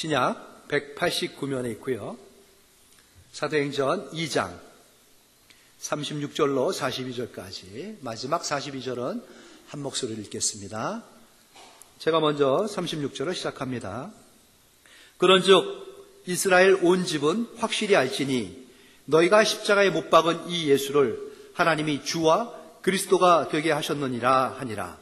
신약 189면에 있고요. 사도행전 2장 36절로 42절까지, 마지막 42절은 한 목소리를 읽겠습니다. 제가 먼저 36절을 시작합니다. 그런즉 이스라엘 온 집은 확실히 알지니 너희가 십자가에 못 박은 이 예수를 하나님이 주와 그리스도가 되게 하셨느니라 하니라.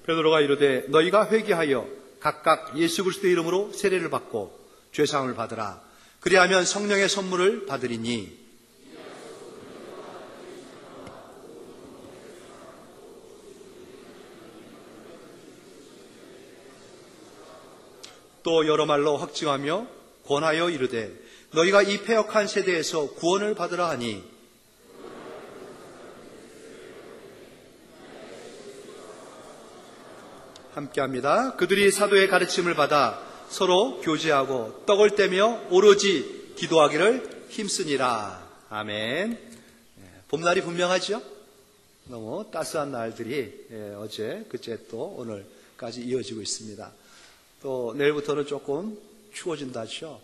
베드로가 이르되 너희가 회개하여 각각 예수 그리스도의 이름으로 세례를 받고 죄사함을 받으라. 그리하면 성령의 선물을 받으리니 또 여러 말로 확증하며 권하여 이르되 너희가 이 패역한 세대에서 구원을 받으라 하니 함께합니다. 그들이 사도의 가르침을 받아 서로 교제하고 떡을 떼며 오로지 기도하기를 힘쓰니라. 아멘. 봄날이 분명하죠? 너무 따스한 날들이 어제, 그제 또 오늘까지 이어지고 있습니다. 또 내일부터는 조금 추워진다죠.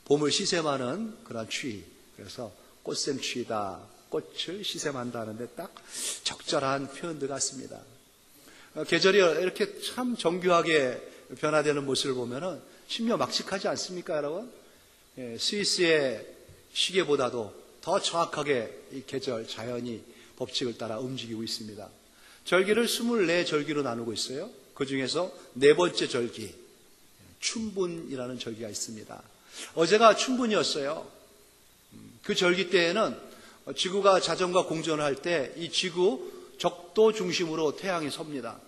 봄을 시샘하는 그런 추위. 그래서 꽃샘 추위다. 꽃을 시샘한다는데 딱 적절한 표현들 같습니다. 계절이 이렇게 참 정교하게 변화되는 모습을 보면은 신묘막측하지 않습니까, 여러분? 스위스의 시계보다도 더 정확하게 이 계절, 자연이 법칙을 따라 움직이고 있습니다. 절기를 24절기로 나누고 있어요. 그 중에서 네 번째 절기, 춘분이라는 절기가 있습니다. 어제가 춘분이었어요. 그 절기 때에는 지구가 자전과 공전을 할 때 이 지구 적도 중심으로 태양이 섭니다.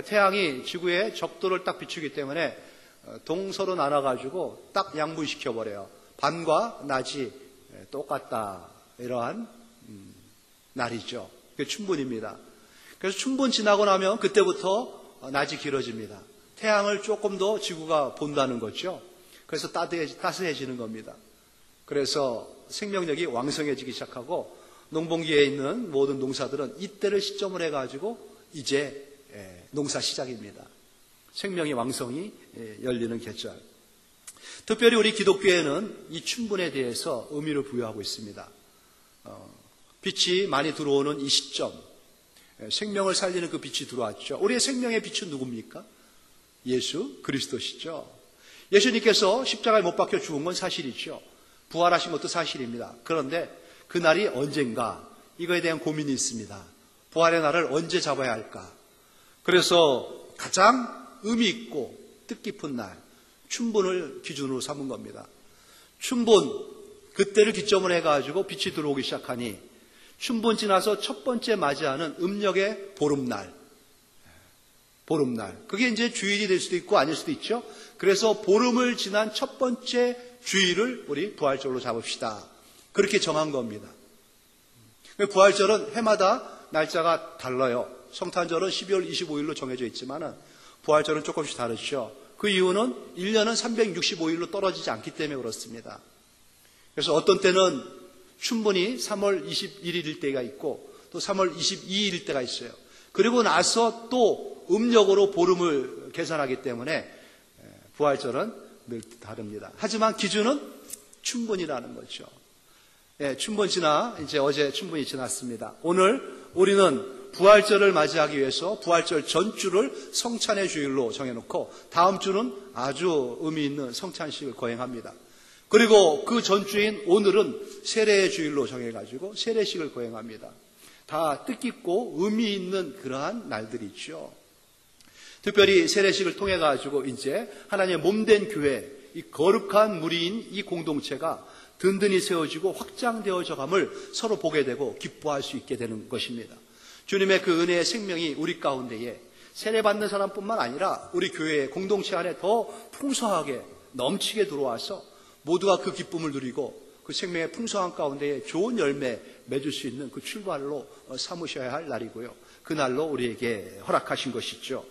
태양이 지구의 적도를 딱 비추기 때문에 동서로 나눠가지고 딱 양분시켜버려요. 밤과 낮이 똑같다. 이러한 날이죠. 그게 춘분입니다. 그래서 춘분 지나고 나면 그때부터 낮이 길어집니다. 태양을 조금 더 지구가 본다는 거죠. 그래서 따스해지는 겁니다. 그래서 생명력이 왕성해지기 시작하고 농번기에 있는 모든 농사들은 이때를 시점을 해가지고 이제 농사 시작입니다. 생명의 왕성이 열리는 계절. 특별히 우리 기독교에는 이 춘분에 대해서 의미를 부여하고 있습니다. 빛이 많이 들어오는 이 시점, 생명을 살리는 그 빛이 들어왔죠. 우리의 생명의 빛은 누굽니까? 예수 그리스도시죠. 예수님께서 십자가에 못 박혀 죽은 건 사실이죠. 부활하신 것도 사실입니다. 그런데 그날이 언젠가, 이거에 대한 고민이 있습니다. 부활의 날을 언제 잡아야 할까? 그래서 가장 의미 있고 뜻깊은 날, 춘분을 기준으로 삼은 겁니다. 춘분, 그때를 기점으로 해가지고 빛이 들어오기 시작하니 춘분 지나서 첫 번째 맞이하는 음력의 보름날. 보름날. 그게 이제 주일이 될 수도 있고 아닐 수도 있죠. 그래서 보름을 지난 첫 번째 주일을 우리 부활절로 잡읍시다. 그렇게 정한 겁니다. 부활절은 해마다 날짜가 달라요. 성탄절은 12월 25일로 정해져 있지만 부활절은 조금씩 다르죠. 그 이유는 1년은 365일로 떨어지지 않기 때문에 그렇습니다. 그래서 어떤 때는 춘분이 3월 21일일 때가 있고 또 3월 22일일 때가 있어요. 그리고 나서 또 음력으로 보름을 계산하기 때문에 부활절은 늘 다릅니다. 하지만 기준은 춘분이라는 거죠. 춘분 지나 이제 어제 춘분이 지났습니다. 오늘 우리는 부활절을 맞이하기 위해서 부활절 전주를 성찬의 주일로 정해놓고 다음 주는 아주 의미 있는 성찬식을 거행합니다. 그리고 그 전주인 오늘은 세례의 주일로 정해가지고 세례식을 거행합니다. 다 뜻깊고 의미 있는 그러한 날들이죠. 특별히 세례식을 통해 가지고 이제 하나님의 몸된 교회, 이 거룩한 무리인 이 공동체가 든든히 세워지고 확장되어져 감을 서로 보게 되고 기뻐할 수 있게 되는 것입니다. 주님의 그 은혜의 생명이 우리 가운데에 세례받는 사람뿐만 아니라 우리 교회의 공동체 안에 더 풍성하게 넘치게 들어와서 모두가 그 기쁨을 누리고 그 생명의 풍성한 가운데에 좋은 열매 맺을 수 있는 그 출발로 삼으셔야 할 날이고요. 그 날로 우리에게 허락하신 것이죠.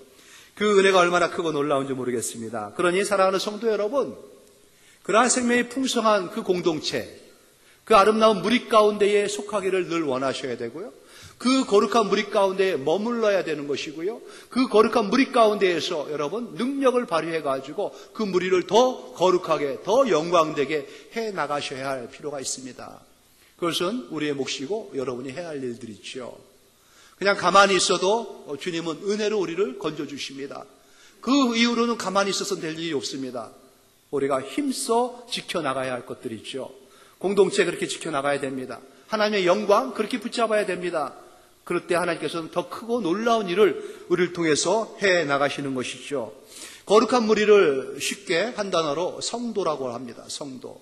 그 은혜가 얼마나 크고 놀라운지 모르겠습니다. 그러니 사랑하는 성도 여러분, 그러한 생명이 풍성한 그 공동체, 그 아름다운 무리 가운데에 속하기를 늘 원하셔야 되고요. 그 거룩한 무리 가운데에 머물러야 되는 것이고요. 그 거룩한 무리 가운데에서 여러분 능력을 발휘해가지고 그 무리를 더 거룩하게, 더 영광되게 해나가셔야 할 필요가 있습니다. 그것은 우리의 몫이고 여러분이 해야 할 일들이죠. 그냥 가만히 있어도 주님은 은혜로 우리를 건져주십니다. 그 이후로는 가만히 있어서 될 일이 없습니다. 우리가 힘써 지켜나가야 할 것들이 있죠. 공동체 그렇게 지켜나가야 됩니다. 하나님의 영광 그렇게 붙잡아야 됩니다. 그럴 때 하나님께서는 더 크고 놀라운 일을 우리를 통해서 해나가시는 것이죠. 거룩한 무리를 쉽게 한 단어로 성도라고 합니다. 성도.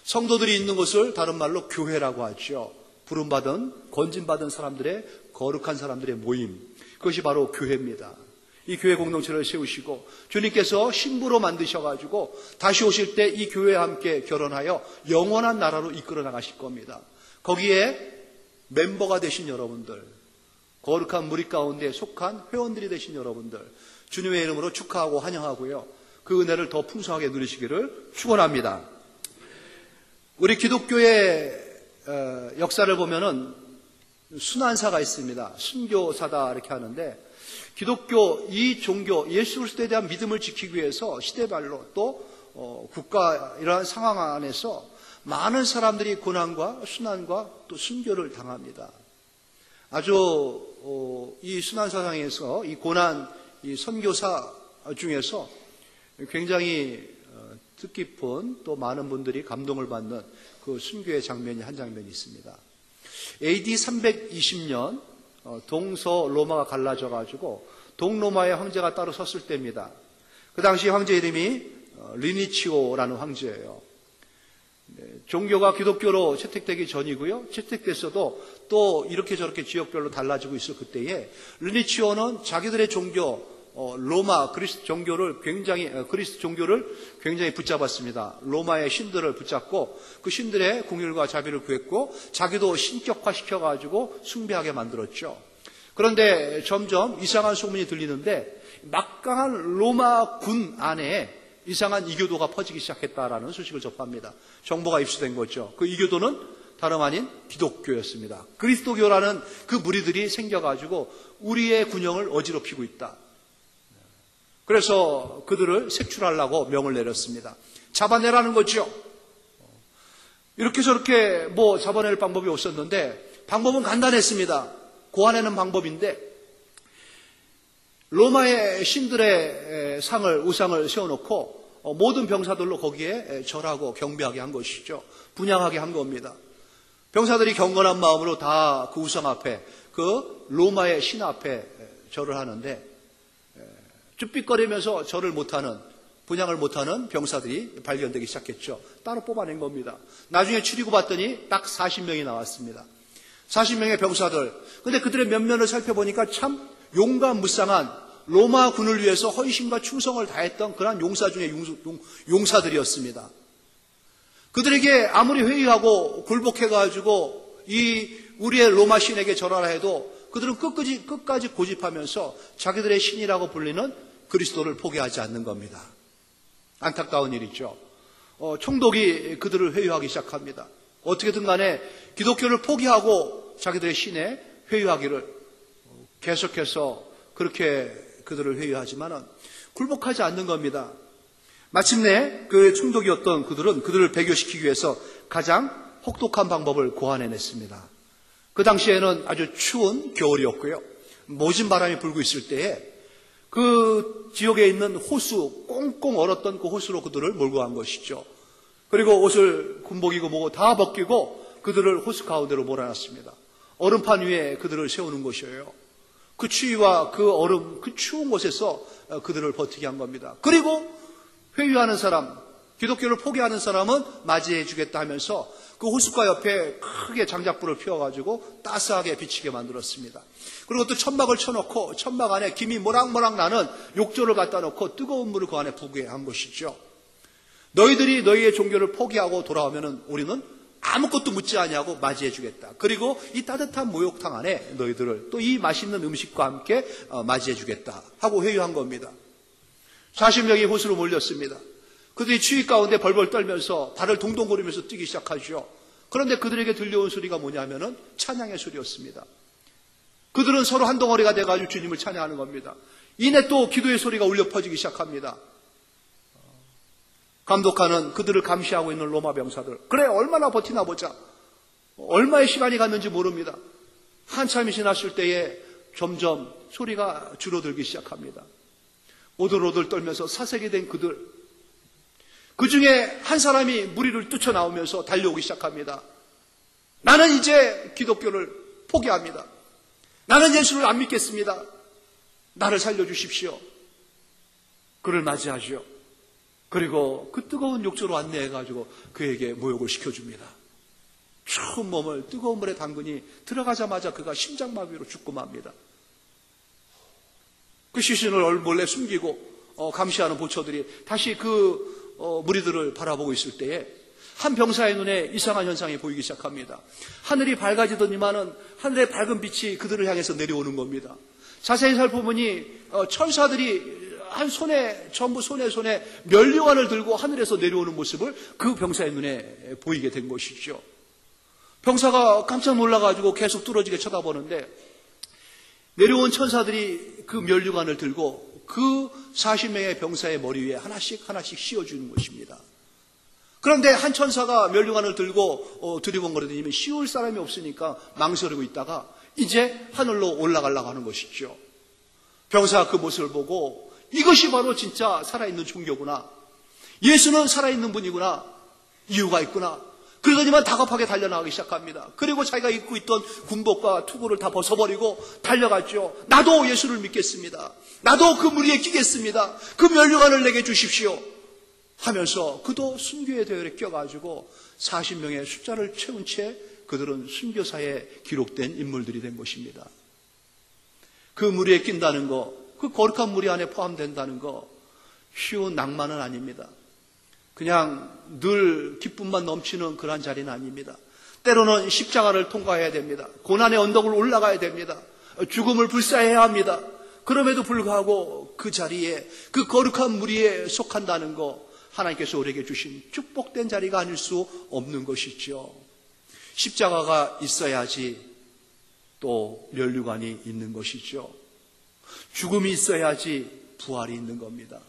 성도들이 있는 곳을 다른 말로 교회라고 하죠. 부름받은, 건진받은 사람들의, 거룩한 사람들의 모임. 그것이 바로 교회입니다. 이 교회 공동체를 세우시고 주님께서 신부로 만드셔가지고 다시 오실 때 이 교회와 함께 결혼하여 영원한 나라로 이끌어 나가실 겁니다. 거기에 멤버가 되신 여러분들, 거룩한 무리 가운데 속한 회원들이 되신 여러분들, 주님의 이름으로 축하하고 환영하고요. 그 은혜를 더 풍성하게 누리시기를 축원합니다. 우리 기독교의 역사를 보면은 순환사가 있습니다. 순교사다 이렇게 하는데, 기독교 이 종교 예수 그리스도에 대한 믿음을 지키기 위해서 시대별로 또 국가 이러한 상황 안에서 많은 사람들이 고난과 순환과 또 순교를 당합니다. 아주 이 순환사상에서 이 고난 이 선교사 중에서 굉장히 뜻깊은 또 많은 분들이 감동을 받는 그 순교의 장면이 한 장면이 있습니다. AD 320년 동서 로마가 갈라져 가지고 동로마의 황제가 따로 섰을 때입니다. 그 당시 황제 이름이 리니치오라는 황제예요. 종교가 기독교로 채택되기 전이고요. 채택됐어도 또 이렇게 저렇게 지역별로 달라지고 있을 그때에 리니치오는 자기들의 종교 로마 그리스도 종교를 굉장히 붙잡았습니다. 로마의 신들을 붙잡고 그 신들의 공율과 자비를 구했고 자기도 신격화시켜가지고 숭배하게 만들었죠. 그런데 점점 이상한 소문이 들리는데 막강한 로마 군 안에 이상한 이교도가 퍼지기 시작했다라는 소식을 접합니다. 정보가 입수된 거죠. 그 이교도는 다름 아닌 기독교였습니다. 그리스도교라는 그 무리들이 생겨가지고 우리의 군영을 어지럽히고 있다. 그래서 그들을 색출하려고 명을 내렸습니다. 잡아내라는 거죠. 이렇게 저렇게 잡아낼 방법이 없었는데 방법은 간단했습니다. 고아내는 방법인데 로마의 신들의 우상을 세워놓고 모든 병사들로 거기에 절하고 경배하게 한 것이죠. 분향하게 한 겁니다. 병사들이 경건한 마음으로 다 그 우상 앞에 그 로마의 신 앞에 절을 하는데 쭈삣거리면서 절을 못하는 분향을 못하는 병사들이 발견되기 시작했죠. 따로 뽑아낸 겁니다. 나중에 추리고 봤더니 딱 40명이 나왔습니다. 40명의 병사들. 근데 그들의 면면을 살펴보니까 참 용감무쌍한 로마 군을 위해서 헌신과 충성을 다했던 그러한 용사 중에 용사들이었습니다. 그들에게 아무리 회의하고 굴복해가지고 이 우리의 로마 신에게 절하라 해도 그들은 끝까지 고집하면서 자기들의 신이라고 불리는 그리스도를 포기하지 않는 겁니다. 안타까운 일이죠. 총독이 그들을 회유하기 시작합니다. 어떻게든 간에 기독교를 포기하고 자기들의 신에 회유하기를 계속해서 그렇게 그들을 회유하지만은 굴복하지 않는 겁니다. 마침내 그 총독이었던 그들은 그들을 배교시키기 위해서 가장 혹독한 방법을 고안해냈습니다. 그 당시에는 아주 추운 겨울이었고요. 모진 바람이 불고 있을 때에 그 지역에 있는 호수, 꽁꽁 얼었던 그 호수로 그들을 몰고 간 것이죠. 그리고 옷을 군복이고 뭐고 다 벗기고 그들을 호수 가운데로 몰아놨습니다. 얼음판 위에 그들을 세우는 것이에요. 그 추위와 그 얼음, 그 추운 곳에서 그들을 버티게 한 겁니다. 그리고 회유하는 사람, 기독교를 포기하는 사람은 맞이해 주겠다 하면서 그 호숫가 옆에 크게 장작불을 피워가지고 따스하게 비치게 만들었습니다. 그리고 또 천막을 쳐놓고 천막 안에 김이 모락모락 나는 욕조를 갖다 놓고 뜨거운 물을 그 안에 부게 한 것이죠. 너희들이 너희의 종교를 포기하고 돌아오면은 우리는 아무것도 묻지 아니하고 맞이해 주겠다. 그리고 이 따뜻한 목욕탕 안에 너희들을 또 이 맛있는 음식과 함께 맞이해 주겠다 하고 회유한 겁니다. 40명이 호수로 몰렸습니다. 그들이 추위 가운데 벌벌 떨면서 발을 동동거리면서 뛰기 시작하죠. 그런데 그들에게 들려온 소리가 뭐냐면은 찬양의 소리였습니다. 그들은 서로 한 덩어리가 돼가지고 주님을 찬양하는 겁니다. 이내 또 기도의 소리가 울려 퍼지기 시작합니다. 감독하는 그들을 감시하고 있는 로마 병사들, 그래 얼마나 버티나 보자. 얼마의 시간이 갔는지 모릅니다. 한참이 지났을 때에 점점 소리가 줄어들기 시작합니다. 오들오들 떨면서 사색이 된 그들, 그 중에 한 사람이 무리를 뛰쳐나오면서 달려오기 시작합니다. 나는 이제 기독교를 포기합니다. 나는 예수를 안 믿겠습니다. 나를 살려주십시오. 그를 맞이하시오. 그리고 그 뜨거운 욕조로 안내해가지고 그에게 모욕을 시켜줍니다. 추운 몸을 뜨거운 물에 담그니 들어가자마자 그가 심장마비로 죽고 맙니다. 그 시신을 몰래 숨기고 감시하는 보초들이 다시 그 무리들을 바라보고 있을 때에 한 병사의 눈에 이상한 현상이 보이기 시작합니다. 하늘이 밝아지더니만은 하늘의 밝은 빛이 그들을 향해서 내려오는 겁니다. 자세히 살펴보니 천사들이 한 손에 전부 손에 면류관을 들고 하늘에서 내려오는 모습을 그 병사의 눈에 보이게 된 것이죠. 병사가 깜짝 놀라가지고 계속 뚫어지게 쳐다보는데 내려온 천사들이 그 면류관을 들고 그 40명의 병사의 머리 위에 하나씩 씌워주는 것입니다. 그런데 한 천사가 면류관을 들고 두리번거리더니 씌울 사람이 없으니까 망설이고 있다가 이제 하늘로 올라가려고 하는 것이죠. 병사가 그 모습을 보고 이것이 바로 진짜 살아있는 종교구나. 예수는 살아있는 분이구나. 이유가 있구나. 그러더니만 다급하게 달려나가기 시작합니다. 그리고 자기가 입고 있던 군복과 투구를 다 벗어버리고 달려갔죠. 나도 예수를 믿겠습니다. 나도 그 무리에 끼겠습니다. 그 면류관을 내게 주십시오. 하면서 그도 순교의 대열에 껴가지고 40명의 숫자를 채운 채 그들은 순교사에 기록된 인물들이 된 것입니다. 그 무리에 낀다는 거, 그 거룩한 무리 안에 포함된다는 거 쉬운 낭만은 아닙니다. 그냥 늘 기쁨만 넘치는 그런 자리는 아닙니다. 때로는 십자가를 통과해야 됩니다. 고난의 언덕을 올라가야 됩니다. 죽음을 불사해야 합니다. 그럼에도 불구하고 그 자리에 그 거룩한 무리에 속한다는 거 하나님께서 우리에게 주신 축복된 자리가 아닐 수 없는 것이죠. 십자가가 있어야지 또 면류관이 있는 것이죠. 죽음이 있어야지 부활이 있는 겁니다.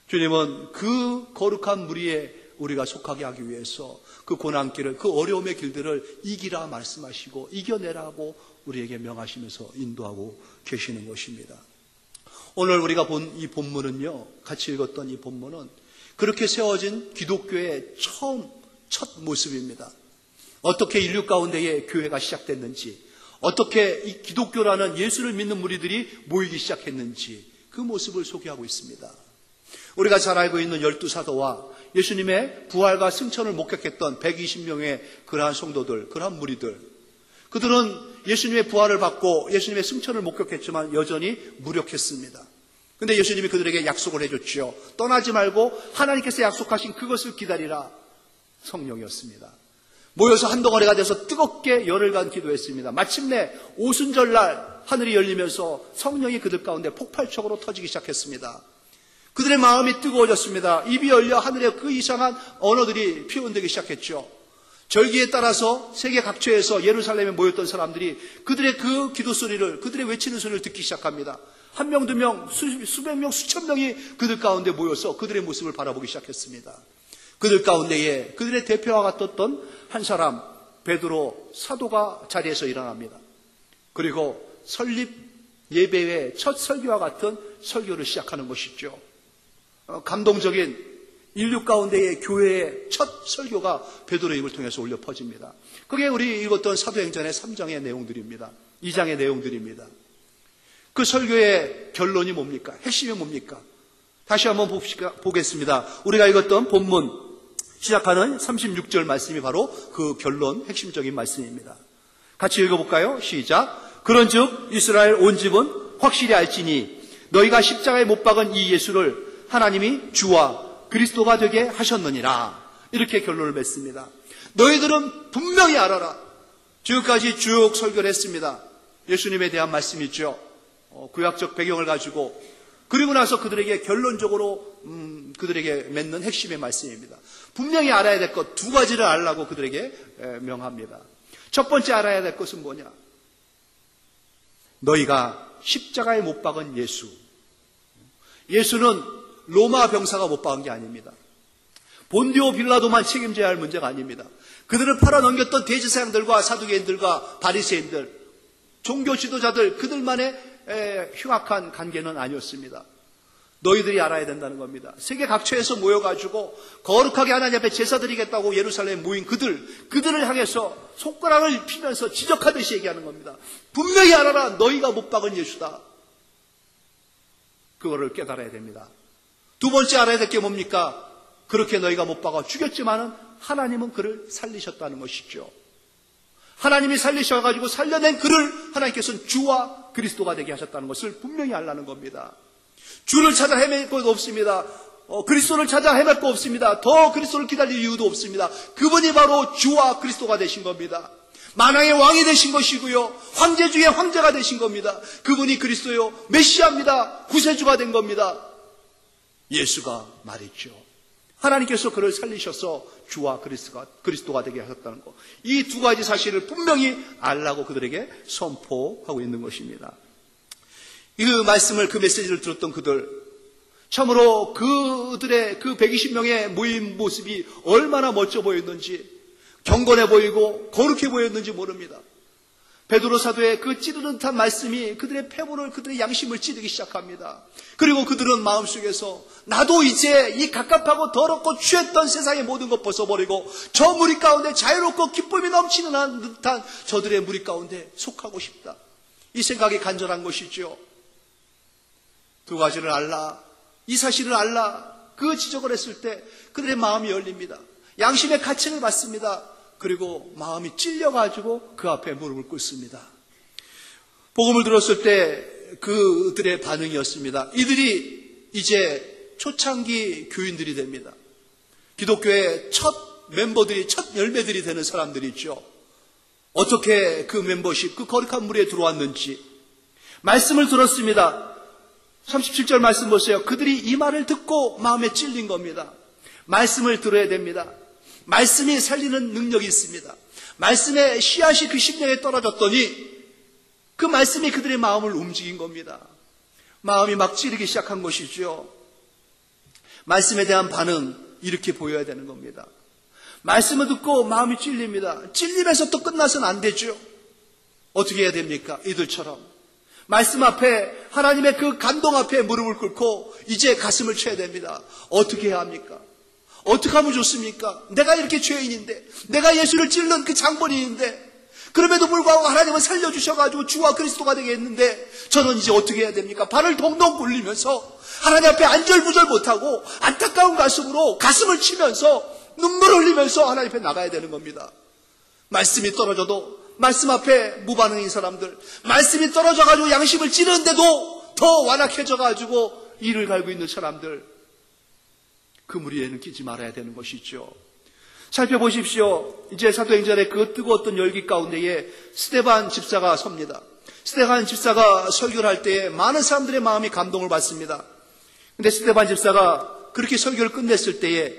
주님은 그 거룩한 무리에 우리가 속하게 하기 위해서 그 고난길을, 그 어려움의 길들을 이기라 말씀하시고 이겨내라고 우리에게 명하시면서 인도하고 계시는 것입니다. 오늘 우리가 본 이 본문은요, 같이 읽었던 이 본문은 그렇게 세워진 기독교의 첫 모습입니다. 어떻게 인류 가운데에 교회가 시작됐는지, 어떻게 이 기독교라는 예수를 믿는 무리들이 모이기 시작했는지 그 모습을 소개하고 있습니다. 우리가 잘 알고 있는 12사도와 예수님의 부활과 승천을 목격했던 120명의 그러한 성도들, 그러한 무리들, 그들은 예수님의 부활을 받고 예수님의 승천을 목격했지만 여전히 무력했습니다. 그런데 예수님이 그들에게 약속을 해줬죠. 떠나지 말고 하나님께서 약속하신 그것을 기다리라. 성령이었습니다. 모여서 한 덩어리가 돼서 뜨겁게 열흘간 기도했습니다. 마침내 오순절날 하늘이 열리면서 성령이 그들 가운데 폭발적으로 터지기 시작했습니다. 그들의 마음이 뜨거워졌습니다. 입이 열려 하늘에 그 이상한 언어들이 표현되기 시작했죠. 절기에 따라서 세계 각처에서 예루살렘에 모였던 사람들이 그들의 그 기도 소리를, 그들의 외치는 소리를 듣기 시작합니다. 한 명, 두 명, 수백 명, 수천 명이 그들 가운데 모여서 그들의 모습을 바라보기 시작했습니다. 그들 가운데에 그들의 대표와 같았던 한 사람, 베드로 사도가 자리에서 일어납니다. 그리고 설립 예배의 첫 설교와 같은 설교를 시작하는 것이죠. 감동적인 인류 가운데의 교회의 첫 설교가 베드로의 입을 통해서 울려 퍼집니다. 그게 우리 읽었던 사도행전의 3장의 내용들입니다. 2장의 내용들입니다. 그 설교의 결론이 뭡니까? 핵심이 뭡니까? 다시 한번 보겠습니다. 우리가 읽었던 본문 시작하는 36절 말씀이 바로 그 결론 핵심적인 말씀입니다. 같이 읽어볼까요? 시작. 그런즉 이스라엘 온 집은 확실히 알지니 너희가 십자가에 못 박은 이 예수를 하나님이 주와 그리스도가 되게 하셨느니라. 이렇게 결론을 맺습니다. 너희들은 분명히 알아라. 지금까지 쭉 설교를 했습니다. 예수님에 대한 말씀이죠. 구약적 배경을 가지고, 그리고 나서 그들에게 결론적으로 그들에게 맺는 핵심의 말씀입니다. 분명히 알아야 될 것 두 가지를 알라고 그들에게 명합니다. 첫 번째 알아야 될 것은 뭐냐? 너희가 십자가에 못 박은 예수. 예수는 로마 병사가 못 박은 게 아닙니다. 본디오 빌라도만 책임져야 할 문제가 아닙니다. 그들을 팔아넘겼던 대제사장들과 사두개인들과 바리새인들, 종교 지도자들, 그들만의 흉악한 관계는 아니었습니다. 너희들이 알아야 된다는 겁니다. 세계 각처에서 모여가지고 거룩하게 하나님 앞에 제사 드리겠다고 예루살렘에 모인 그들을 향해서 손가락을 피면서 지적하듯이 얘기하는 겁니다. 분명히 알아라. 너희가 못 박은 예수다. 그거를 깨달아야 됩니다. 두 번째 알아야 될 게 뭡니까? 그렇게 너희가 못 박아 죽였지만은 하나님은 그를 살리셨다는 것이죠. 하나님이 살리셔가지고 살려낸 그를 하나님께서는 주와 그리스도가 되게 하셨다는 것을 분명히 알라는 겁니다. 주를 찾아 헤맬 것도 없습니다. 그리스도를 찾아 헤맬 거 없습니다. 더 그리스도를 기다릴 이유도 없습니다. 그분이 바로 주와 그리스도가 되신 겁니다. 만왕의 왕이 되신 것이고요. 황제 중에 황제가 되신 겁니다. 그분이 그리스도요. 메시아입니다. 구세주가 된 겁니다. 예수가 말했죠. 하나님께서 그를 살리셔서 주와 그리스도가 되게 하셨다는 것. 이 두 가지 사실을 분명히 알라고 그들에게 선포하고 있는 것입니다. 그 말씀을, 그 메시지를 들었던 그들, 참으로 그들의 그 120명의 모임 모습이 얼마나 멋져 보였는지, 경건해 보이고 거룩해 보였는지 모릅니다. 베드로 사도의 그 찌르는 듯한 말씀이 그들의 패분을, 그들의 양심을 찌르기 시작합니다. 그리고 그들은 마음속에서 나도 이제 이 갑갑하고 더럽고 취했던 세상의 모든 것 벗어버리고 저 무리 가운데 자유롭고 기쁨이 넘치는 듯한 저들의 무리 가운데 속하고 싶다. 이 생각이 간절한 것이죠. 두 가지를 알라, 이 사실을 알라, 그 지적을 했을 때 그들의 마음이 열립니다. 양심의 가책을 받습니다. 그리고 마음이 찔려가지고 그 앞에 무릎을 꿇습니다. 복음을 들었을 때 그들의 반응이었습니다. 이들이 이제 초창기 교인들이 됩니다. 기독교의 첫 멤버들이, 첫 열매들이 되는 사람들이죠. 어떻게 그 멤버십, 그 거룩한 무리에 들어왔는지 말씀을 들었습니다. 37절 말씀 보세요. 그들이 이 말을 듣고 마음에 찔린 겁니다. 말씀을 들어야 됩니다. 말씀이 살리는 능력이 있습니다. 말씀의 씨앗이 그 심령에 떨어졌더니 그 말씀이 그들의 마음을 움직인 겁니다. 마음이 막 찌르기 시작한 것이죠. 말씀에 대한 반응, 이렇게 보여야 되는 겁니다. 말씀을 듣고 마음이 찔립니다. 찔리면서 또 끝나서는 안 되죠. 어떻게 해야 됩니까? 이들처럼 말씀 앞에, 하나님의 그 감동 앞에 무릎을 꿇고 이제 가슴을 쳐야 됩니다. 어떻게 해야 합니까? 어떻게 하면 좋습니까? 내가 이렇게 죄인인데, 내가 예수를 찔른 그 장본인인데, 그럼에도 불구하고 하나님은 살려주셔가지고 주와 그리스도가 되게 했는데 저는 이제 어떻게 해야 됩니까? 발을 동동 굴리면서 하나님 앞에 안절부절 못하고 안타까운 가슴으로 가슴을 치면서 눈물을 흘리면서 하나님 앞에 나가야 되는 겁니다. 말씀이 떨어져도, 말씀 앞에 무반응인 사람들, 말씀이 떨어져가지고 양심을 찌르는데도 더 완악해져가지고 이를 갈고 있는 사람들, 그 무리에는 끼지 말아야 되는 것이죠. 살펴보십시오. 이제 사도행전의 그 뜨거웠던 열기 가운데에 스데반 집사가 섭니다. 스데반 집사가 설교를 할 때에 많은 사람들의 마음이 감동을 받습니다. 그런데 스데반 집사가 그렇게 설교를 끝냈을 때에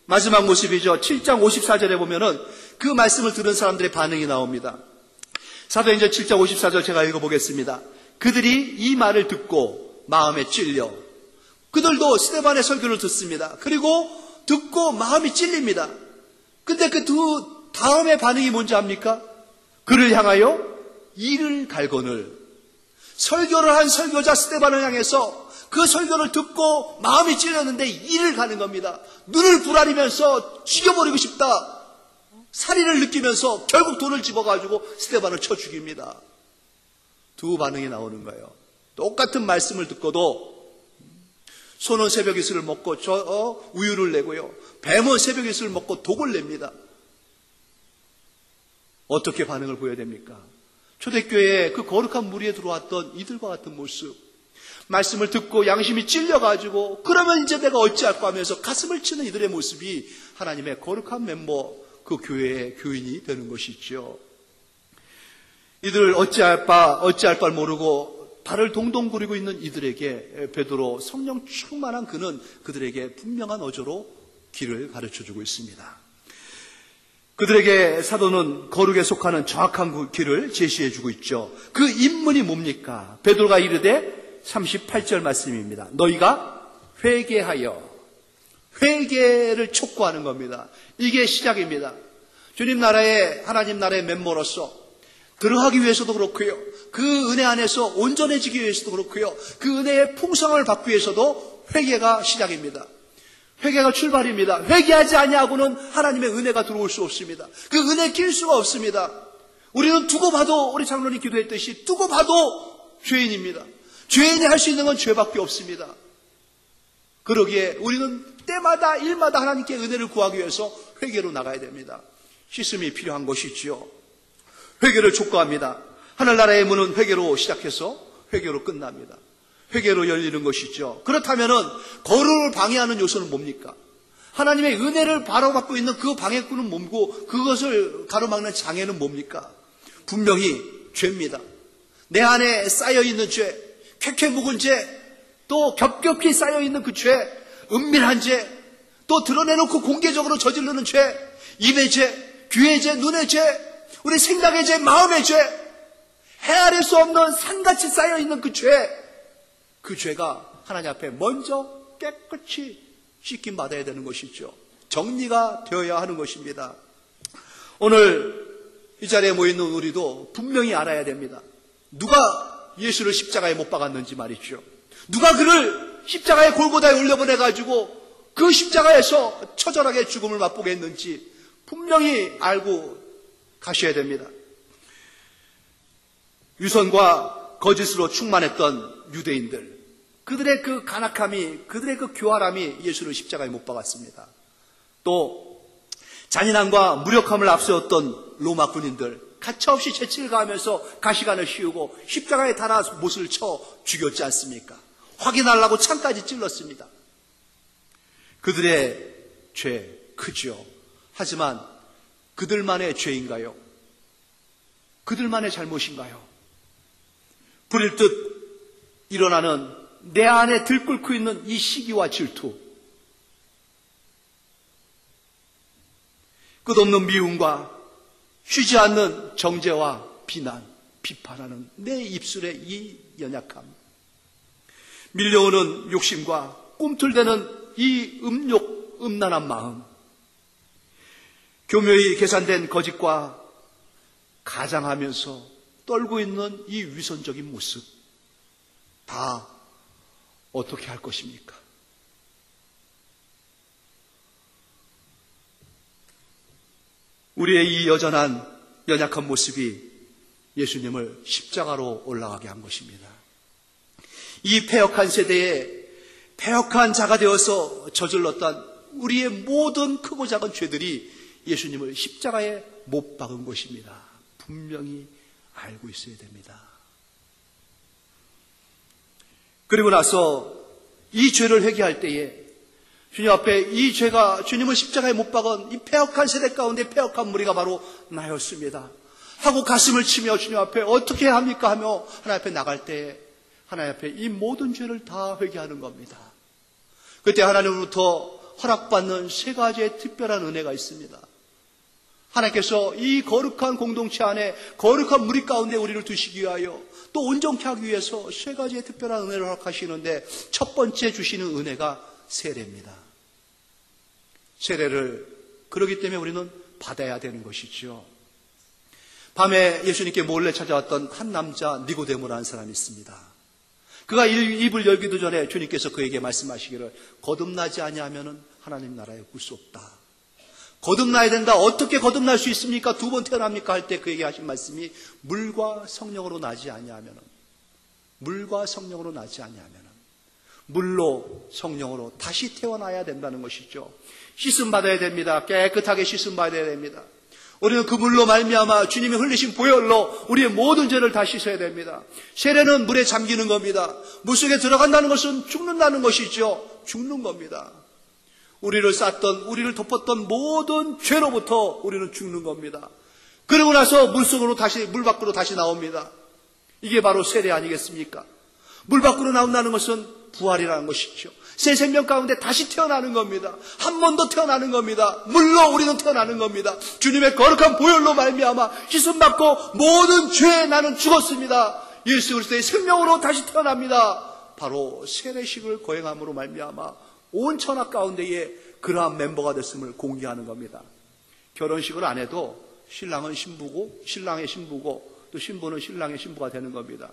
마지막 모습이죠. 7장 54절에 보면은 그 말씀을 들은 사람들의 반응이 나옵니다. 사도행전 7장 54절 제가 읽어보겠습니다. 그들이 이 말을 듣고 마음에 찔려, 그들도 스데반의 설교를 듣습니다. 그리고 듣고 마음이 찔립니다. 근데 그 다음의 반응이 뭔지 압니까? 그를 향하여 이를 갈거늘, 설교를 한 설교자 스데반을 향해서 그 설교를 듣고 마음이 찔렸는데 이를 가는 겁니다. 눈을 부라리면서 죽여버리고 싶다, 살인을 느끼면서 결국 돌을 집어가지고 스데반을 쳐 죽입니다. 두 반응이 나오는 거예요. 똑같은 말씀을 듣고도 소는 새벽 이슬을 먹고 우유를 내고요, 뱀은 새벽 이슬을 먹고 독을 냅니다. 어떻게 반응을 보여야 됩니까? 초대교회에 그 거룩한 무리에 들어왔던 이들과 같은 모습, 말씀을 듣고 양심이 찔려가지고 그러면 이제 내가 어찌할까 하면서 가슴을 치는 이들의 모습이 하나님의 거룩한 멤버, 그 교회의 교인이 되는 것이죠. 이들 어찌할 바를 모르고 발을 동동 구리고 있는 이들에게 베드로 성령 충만한 그는 그들에게 분명한 어조로 길을 가르쳐주고 있습니다. 그들에게 사도는 거룩에 속하는 정확한 길을 제시해주고 있죠. 그 인문이 뭡니까? 베드로가 이르되 38절 말씀입니다. 너희가 회개하여, 회개를 촉구하는 겁니다. 이게 시작입니다. 주님 나라에, 하나님 나라의 멤버로서 들어가기 위해서도 그렇고요, 그 은혜 안에서 온전해지기 위해서도 그렇고요, 그 은혜의 풍성함을 받기 위해서도 회개가 시작입니다. 회개가 출발입니다. 회개하지 아니하고는 하나님의 은혜가 들어올 수 없습니다. 그 은혜에 낄 수가 없습니다. 우리는 두고 봐도, 우리 장로님 기도했듯이 두고 봐도 죄인입니다. 죄인이 할 수 있는 건 죄밖에 없습니다. 그러기에 우리는 때마다 일마다 하나님께 은혜를 구하기 위해서 회개로 나가야 됩니다. 씻음이 필요한 것이지요. 회개를 촉구합니다. 하늘나라의 문은 회개로 시작해서 회개로 끝납니다. 회개로 열리는 것이죠. 그렇다면은 거룩을 방해하는 요소는 뭡니까? 하나님의 은혜를 바로받고 있는 그 방해꾼은 뭐고, 그것을 가로막는 장애는 뭡니까? 분명히 죄입니다. 내 안에 쌓여있는 죄, 쾌쾌 묵은 죄, 또 겹겹이 쌓여있는 그 죄, 은밀한 죄, 또 드러내놓고 공개적으로 저지르는 죄, 입의 죄, 귀의 죄, 눈의 죄, 우리 생각의 죄, 마음의 죄, 헤아릴 수 없는 산같이 쌓여있는 그 죄, 그 죄가 하나님 앞에 먼저 깨끗이 씻김 받아야 되는 것이죠. 정리가 되어야 하는 것입니다. 오늘 이 자리에 모여있는 우리도 분명히 알아야 됩니다. 누가 예수를 십자가에 못 박았는지 말이죠. 누가 그를 십자가의 골고다에 올려보내가지고 그 십자가에서 처절하게 죽음을 맛보게 했는지 분명히 알고 가셔야 됩니다. 위선과 거짓으로 충만했던 유대인들, 그들의 그 간악함이, 그들의 그 교활함이 예수를 십자가에 못 박았습니다. 또 잔인함과 무력함을 앞세웠던 로마 군인들, 가차없이 재치를 가하면서 가시관을 씌우고 십자가에 달아 못을 쳐 죽였지 않습니까? 확인하려고 창까지 찔렀습니다. 그들의 죄 크죠. 하지만 그들만의 죄인가요? 그들만의 잘못인가요? 불일 듯 일어나는 내 안에 들끓고 있는 이 시기와 질투, 끝없는 미움과 쉬지 않는 정죄와 비난, 비판하는 내 입술의 이 연약함, 밀려오는 욕심과 꿈틀대는 이 음란한 마음, 교묘히 계산된 거짓과 가장하면서 떨고 있는 이 위선적인 모습, 다 어떻게 할 것입니까? 우리의 이 여전한 연약한 모습이 예수님을 십자가로 올라가게 한 것입니다. 이 패역한 세대에 패역한 자가 되어서 저질렀던 우리의 모든 크고 작은 죄들이 예수님을 십자가에 못 박은 것입니다. 분명히 알고 있어야 됩니다. 그리고 나서 이 죄를 회개할 때에 주님 앞에 이 죄가 주님을 십자가에 못 박은 이 패역한 세대 가운데 패역한 무리가 바로 나였습니다 하고 가슴을 치며 주님 앞에 어떻게 합니까 하며 하나님 앞에 나갈 때 하나님 앞에 이 모든 죄를 다 회개하는 겁니다. 그때 하나님으로부터 허락받는 세 가지의 특별한 은혜가 있습니다. 하나님께서 이 거룩한 공동체 안에 거룩한 무리 가운데 우리를 두시기 위하여 또 온전케 하기 위해서 세 가지의 특별한 은혜를 허락하시는데 첫 번째 주시는 은혜가 세례입니다. 세례를 그러기 때문에 우리는 받아야 되는 것이죠. 밤에 예수님께 몰래 찾아왔던 한 남자 니고데모라는 사람이 있습니다. 그가 입을 열기도 전에 주님께서 그에게 말씀하시기를 거듭나지 아니하면 하나님 나라에 올 수 없다. 거듭나야 된다. 어떻게 거듭날 수 있습니까? 두 번 태어납니까? 할 때 그에게 하신 말씀이 물과 성령으로 나지 아니하면, 물과 성령으로 나지 아니하면 물로 성령으로 다시 태어나야 된다는 것이죠. 씻음 받아야 됩니다. 깨끗하게 씻음 받아야 됩니다. 우리는 그 물로 말미암아 주님이 흘리신 보혈로 우리의 모든 죄를 다 씻어야 됩니다. 세례는 물에 잠기는 겁니다. 물속에 들어간다는 것은 죽는다는 것이죠. 죽는 겁니다. 우리를 쌌던, 우리를 덮었던 모든 죄로부터 우리는 죽는 겁니다. 그러고 나서 물속으로 다시, 물 밖으로 다시 나옵니다. 이게 바로 세례 아니겠습니까? 물 밖으로 나온다는 것은 부활이라는 것이죠. 새 생명 가운데 다시 태어나는 겁니다. 한 번 더 태어나는 겁니다. 물로 우리는 태어나는 겁니다. 주님의 거룩한 보혈로 말미암아 씻음받고 모든 죄에 나는 죽었습니다. 예수 그리스도의 생명으로 다시 태어납니다. 바로 세례식을 거행함으로 말미암아 온 천하 가운데에 그러한 멤버가 됐음을 공개하는 겁니다. 결혼식을 안 해도 신랑은 신부고 신랑의 신부고 또 신부는 신랑의 신부가 되는 겁니다.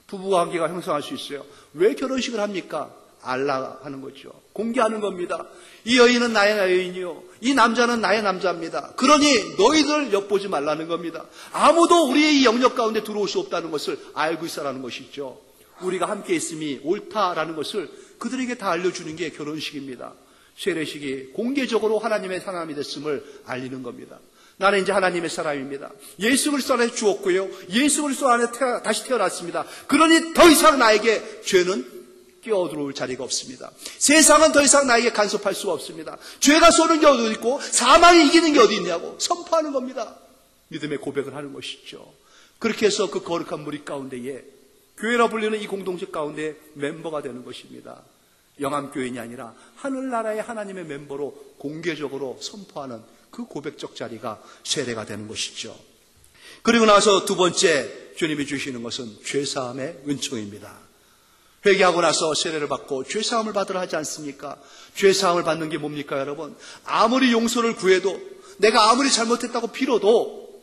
부부관계가 형성할 수 있어요. 왜 결혼식을 합니까? 알라 하는 거죠. 공개하는 겁니다. 이 여인은 나의 여인이요, 이 남자는 나의 남자입니다. 그러니 너희들 엿보지 말라는 겁니다. 아무도 우리의 이 영역 가운데 들어올 수 없다는 것을 알고 있어라는 것이죠. 우리가 함께 있음이 옳다라는 것을 그들에게 다 알려주는 게 결혼식입니다. 세례식이 공개적으로 하나님의 사람이 됐음을 알리는 겁니다. 나는 이제 하나님의 사람입니다. 예수 그리스도 안에 죽었고요, 예수 그리스도 안에 다시 태어났습니다. 그러니 더 이상 나에게 죄는 끼어들어올 자리가 없습니다. 세상은 더 이상 나에게 간섭할 수가 없습니다. 죄가 쏘는 게 어디 있고 사망이 이기는 게 어디 있냐고 선포하는 겁니다. 믿음의 고백을 하는 것이죠. 그렇게 해서 그 거룩한 무리 가운데에 교회라 불리는 이 공동체 가운데 멤버가 되는 것입니다. 영암교인이 아니라 하늘나라의 하나님의 멤버로 공개적으로 선포하는 그 고백적 자리가 세례가 되는 것이죠. 그리고 나서 두 번째 주님이 주시는 것은 죄사함의 은총입니다. 회개하고 나서 세례를 받고 죄사함을 받으라 하지 않습니까? 죄사함을 받는 게 뭡니까, 여러분? 아무리 용서를 구해도, 내가 아무리 잘못했다고 빌어도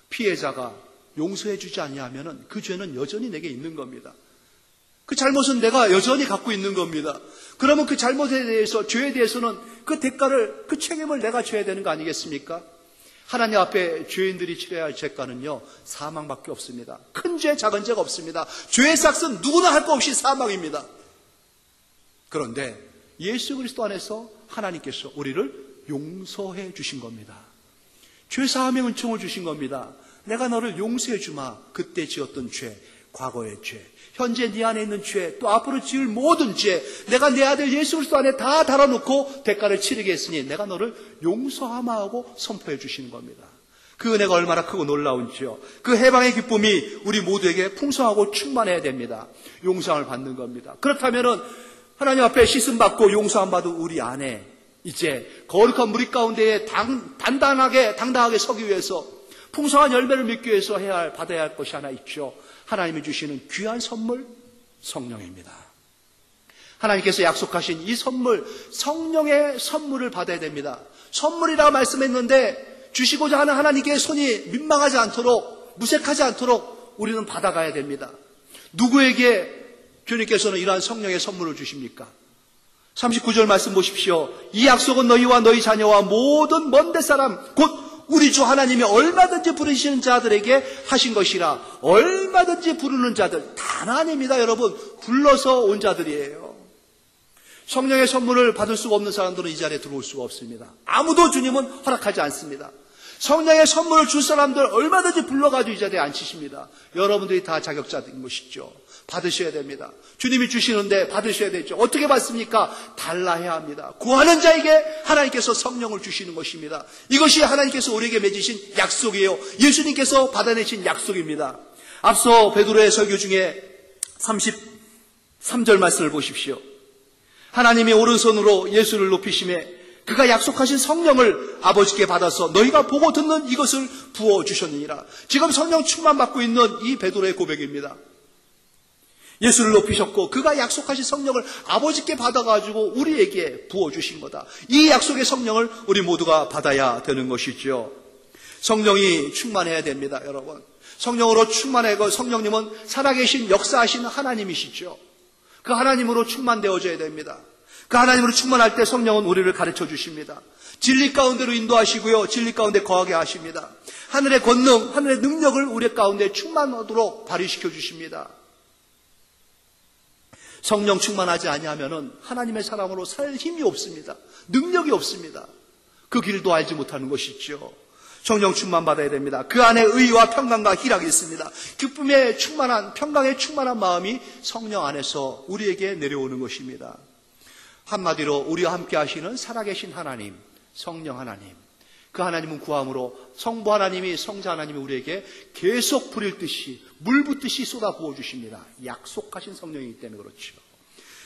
피해자가 용서해 주지 않냐면 그 죄는 여전히 내게 있는 겁니다. 그 잘못은 내가 여전히 갖고 있는 겁니다. 그러면 그 잘못에 대해서, 죄에 대해서는 그 대가를, 그 책임을 내가 져야 되는 거 아니겠습니까? 하나님 앞에 죄인들이 치러야 할 죄가는요, 사망밖에 없습니다. 큰 죄, 작은 죄가 없습니다. 죄의 삭은 누구나 할 거 없이 사망입니다. 그런데 예수 그리스도 안에서 하나님께서 우리를 용서해 주신 겁니다. 죄사함의 은총을 주신 겁니다. 내가 너를 용서해 주마. 그때 지었던 죄, 과거의 죄, 현재 네 안에 있는 죄, 또 앞으로 지을 모든 죄, 내가 내 아들 예수 그리스도 안에 다 달아놓고 대가를 치르게 했으니 내가 너를 용서하마 하고 선포해 주시는 겁니다. 그 은혜가 얼마나 크고 놀라운지요. 그 해방의 기쁨이 우리 모두에게 풍성하고 충만해야 됩니다. 용서함을 받는 겁니다. 그렇다면은 하나님 앞에 씻음 받고 용서함 받은 우리 안에 이제 거룩한 무리 가운데에 당당하게 서기 위해서, 풍성한 열매를 맺기 위해서 받아야 할 것이 하나 있죠. 하나님이 주시는 귀한 선물, 성령입니다. 하나님께서 약속하신 이 선물, 성령의 선물을 받아야 됩니다. 선물이라고 말씀했는데 주시고자 하는 하나님께 손이 민망하지 않도록, 무색하지 않도록 우리는 받아가야 됩니다. 누구에게 주님께서는 이러한 성령의 선물을 주십니까? 39절 말씀 보십시오. 이 약속은 너희와 너희 자녀와 모든 먼데 사람, 곧 우리 주 하나님이 얼마든지 부르시는 자들에게 하신 것이라. 얼마든지 부르는 자들, 단 아닙니다, 여러분. 불러서 온 자들이에요. 성령의 선물을 받을 수가 없는 사람들은 이 자리에 들어올 수가 없습니다. 아무도 주님은 허락하지 않습니다. 성령의 선물을 줄 사람들 얼마든지 불러가지고 이 자리에 앉히십니다. 여러분들이 다 자격자인 것이죠. 받으셔야 됩니다. 주님이 주시는데 받으셔야 되죠. 어떻게 받습니까? 달라 해야 합니다. 구하는 자에게 하나님께서 성령을 주시는 것입니다. 이것이 하나님께서 우리에게 맺으신 약속이에요. 예수님께서 받아내신 약속입니다. 앞서 베드로의 설교 중에 33절 말씀을 보십시오. 하나님이 오른손으로 예수를 높이심에 그가 약속하신 성령을 아버지께 받아서 너희가 보고 듣는 이것을 부어주셨느니라. 지금 성령 충만 받고 있는 이 베드로의 고백입니다. 예수를 높이셨고 그가 약속하신 성령을 아버지께 받아가지고 우리에게 부어주신 거다. 이 약속의 성령을 우리 모두가 받아야 되는 것이죠. 성령이 충만해야 됩니다, 여러분. 성령으로 충만하고, 성령님은 살아계신 역사하시는 하나님이시죠. 그 하나님으로 충만되어져야 됩니다. 그 하나님으로 충만할 때 성령은 우리를 가르쳐 주십니다. 진리 가운데로 인도하시고요, 진리 가운데 거하게 하십니다. 하늘의 권능, 하늘의 능력을 우리 가운데 충만하도록 발휘시켜 주십니다. 성령 충만하지 아니하면은 하나님의 사람으로 살 힘이 없습니다. 능력이 없습니다. 그 길도 알지 못하는 것이죠. 성령 충만 받아야 됩니다. 그 안에 의와 평강과 희락이 있습니다. 기쁨에 충만한, 평강에 충만한 마음이 성령 안에서 우리에게 내려오는 것입니다. 한마디로 우리와 함께 하시는 살아계신 하나님, 성령 하나님, 그 하나님은 구함으로 성부 하나님이, 성자 하나님이 우리에게 계속 불일 듯이, 물 붓듯이 쏟아 부어 주십니다. 약속하신 성령이기 때문에 그렇죠.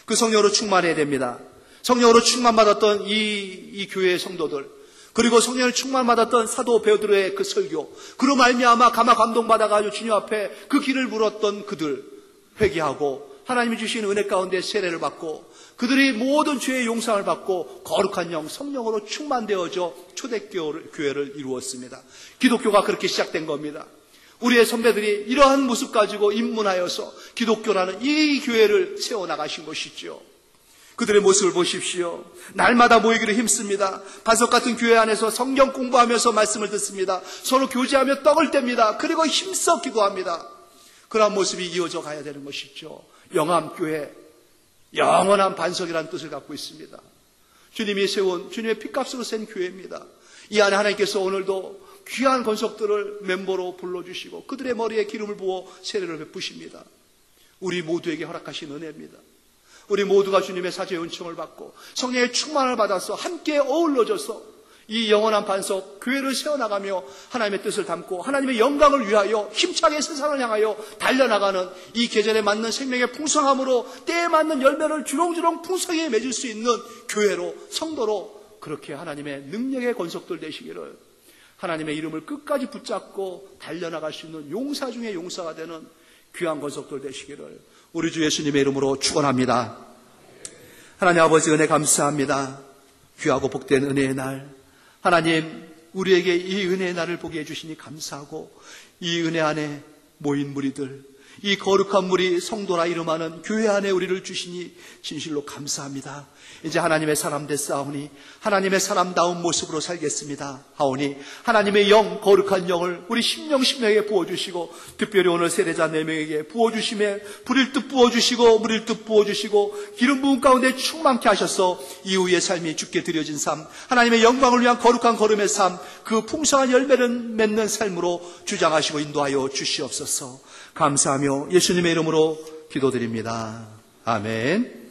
그 성령으로 충만해야 됩니다. 성령으로 충만받았던 이 교회의 성도들, 그리고 성령을 충만받았던 사도 베드로의 그 설교, 그로 말미암아 감화 감동받아가지고 주님 앞에 그 길을 물었던 그들, 회개하고 하나님이 주신 은혜 가운데 세례를 받고 그들이 모든 죄의 용서를 받고 거룩한 영 성령으로 충만되어져 초대교회를 이루었습니다. 기독교가 그렇게 시작된 겁니다. 우리의 선배들이 이러한 모습 가지고 입문하여서 기독교라는 이 교회를 세워나가신 것이죠. 그들의 모습을 보십시오. 날마다 모이기를 힘씁니다. 반석 같은 교회 안에서 성경 공부하면서 말씀을 듣습니다. 서로 교제하며 떡을 뗍니다. 그리고 힘써 기도합니다. 그러한 모습이 이어져 가야 되는 것이죠. 영암교회, 영원한 반석이라는 뜻을 갖고 있습니다. 주님이 세운, 주님의 핏값으로 센 교회입니다. 이 안에 하나님께서 오늘도 귀한 권속들을 멤버로 불러주시고 그들의 머리에 기름을 부어 세례를 베푸십니다. 우리 모두에게 허락하신 은혜입니다. 우리 모두가 주님의 사죄의 은총을 받고 성령의 충만을 받아서 함께 어울러져서 이 영원한 반석 교회를 세워나가며 하나님의 뜻을 담고 하나님의 영광을 위하여 힘차게 세상을 향하여 달려나가는 이 계절에 맞는 생명의 풍성함으로 때에 맞는 열매를 주렁주렁 풍성히 맺을 수 있는 교회로, 성도로 그렇게 하나님의 능력의 권속들 되시기를, 하나님의 이름을 끝까지 붙잡고 달려나갈 수 있는 용사 중에 용사가 되는 귀한 권속들 되시기를 우리 주 예수님의 이름으로 축원합니다. 하나님 아버지 은혜 감사합니다. 귀하고 복된 은혜의 날, 하나님 우리에게 이 은혜의 날을 보게 해주시니 감사하고 이 은혜 안에 모인 무리들, 이 거룩한 무리 성도라 이름하는 교회 안에 우리를 주시니 진실로 감사합니다. 이제 하나님의 사람 됐사오니 하나님의 사람다운 모습으로 살겠습니다 하오니 하나님의 영, 거룩한 영을 우리 심령에게 부어주시고 특별히 오늘 세례자 4명에게 부어주심에 불일 듯 부어주시고 물일 듯 부어주시고 기름 부음 가운데 충만케 하셔서 이후의 삶이 주께 드려진 삶, 하나님의 영광을 위한 거룩한 걸음의 삶, 그 풍성한 열매를 맺는 삶으로 주장하시고 인도하여 주시옵소서. 감사하며 예수님의 이름으로 기도드립니다. 아멘.